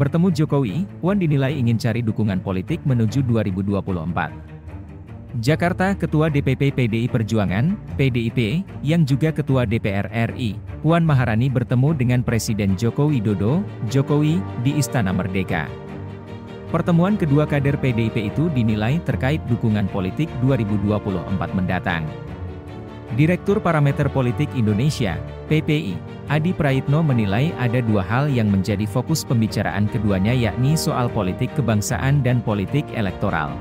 Bertemu Jokowi, Puan dinilai ingin cari dukungan politik menuju 2024. Jakarta, Ketua DPP PDI Perjuangan, PDIP, yang juga Ketua DPR RI, Puan Maharani bertemu dengan Presiden Joko Widodo, Jokowi, di Istana Merdeka. Pertemuan kedua kader PDIP itu dinilai terkait dukungan politik 2024 mendatang. Direktur Parameter Politik Indonesia, PPI, Adi Praitno menilai ada dua hal yang menjadi fokus pembicaraan keduanya, yakni soal politik kebangsaan dan politik elektoral.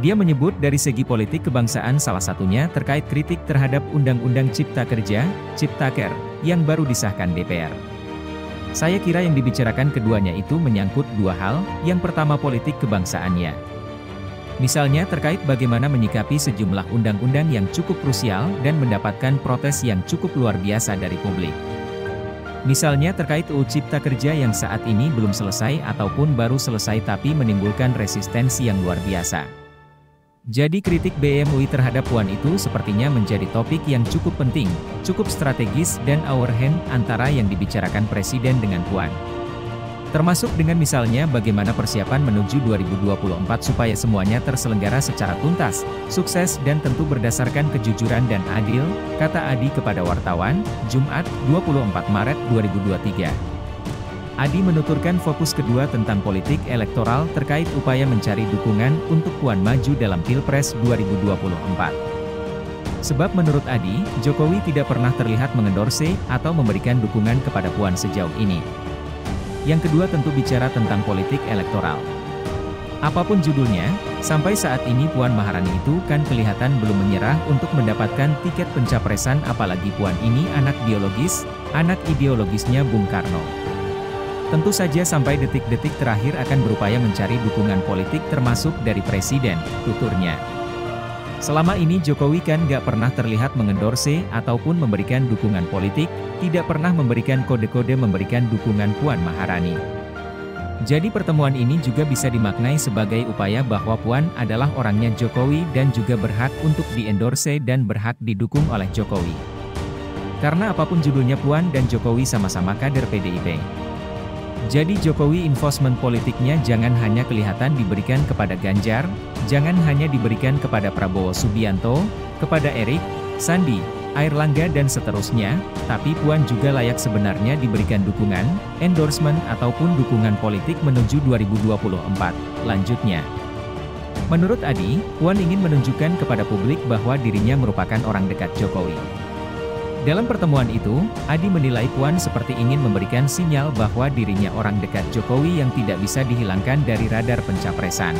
Dia menyebut dari segi politik kebangsaan salah satunya terkait kritik terhadap Undang-Undang Cipta Kerja, Ciptaker, yang baru disahkan DPR. Saya kira yang dibicarakan keduanya itu menyangkut dua hal, yang pertama politik kebangsaannya. Misalnya terkait bagaimana menyikapi sejumlah undang-undang yang cukup krusial dan mendapatkan protes yang cukup luar biasa dari publik. Misalnya terkait UU Cipta Kerja yang saat ini belum selesai ataupun baru selesai tapi menimbulkan resistensi yang luar biasa. Jadi kritik BEM UI terhadap Puan itu sepertinya menjadi topik yang cukup penting, cukup strategis dan hour hand antara yang dibicarakan Presiden dengan Puan. Termasuk dengan misalnya bagaimana persiapan menuju 2024 supaya semuanya terselenggara secara tuntas, sukses dan tentu berdasarkan kejujuran dan adil, kata Adi kepada wartawan, Jumat, 24 Maret 2023. Adi menuturkan fokus kedua tentang politik elektoral terkait upaya mencari dukungan untuk Puan maju dalam Pilpres 2024. Sebab menurut Adi, Jokowi tidak pernah terlihat mengendorse atau memberikan dukungan kepada Puan sejauh ini. Yang kedua tentu bicara tentang politik elektoral. Apapun judulnya, sampai saat ini Puan Maharani itu kan kelihatan belum menyerah untuk mendapatkan tiket pencapresan, apalagi Puan ini anak biologis, anak ideologisnya Bung Karno. Tentu saja sampai detik-detik terakhir akan berupaya mencari dukungan politik termasuk dari Presiden, tuturnya. Selama ini Jokowi kan gak pernah terlihat mengendorse ataupun memberikan dukungan politik, tidak pernah memberikan kode-kode memberikan dukungan Puan Maharani. Jadi pertemuan ini juga bisa dimaknai sebagai upaya bahwa Puan adalah orangnya Jokowi dan juga berhak untuk diendorse dan berhak didukung oleh Jokowi. Karena apapun judulnya Puan dan Jokowi sama-sama kader PDIP. Jadi Jokowi enforcement politiknya jangan hanya kelihatan diberikan kepada Ganjar, jangan hanya diberikan kepada Prabowo Subianto, kepada Erik, Sandi, Airlangga dan seterusnya, tapi Puan juga layak sebenarnya diberikan dukungan, endorsement ataupun dukungan politik menuju 2024, lanjutnya. Menurut Adi, Puan ingin menunjukkan kepada publik bahwa dirinya merupakan orang dekat Jokowi. Dalam pertemuan itu, Adi menilai Puan seperti ingin memberikan sinyal bahwa dirinya orang dekat Jokowi yang tidak bisa dihilangkan dari radar pencapresan.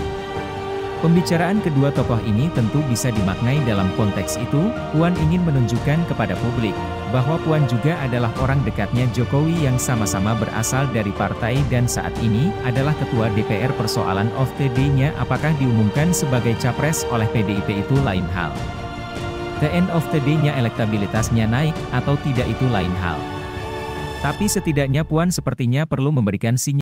Pembicaraan kedua tokoh ini tentu bisa dimaknai dalam konteks itu, Puan ingin menunjukkan kepada publik, bahwa Puan juga adalah orang dekatnya Jokowi yang sama-sama berasal dari partai dan saat ini adalah Ketua DPR. Persoalan of the day-nya apakah diumumkan sebagai capres oleh PDIP itu lain hal. The end of the day-nya elektabilitasnya naik atau tidak itu lain hal. Tapi setidaknya Puan sepertinya perlu memberikan sinyal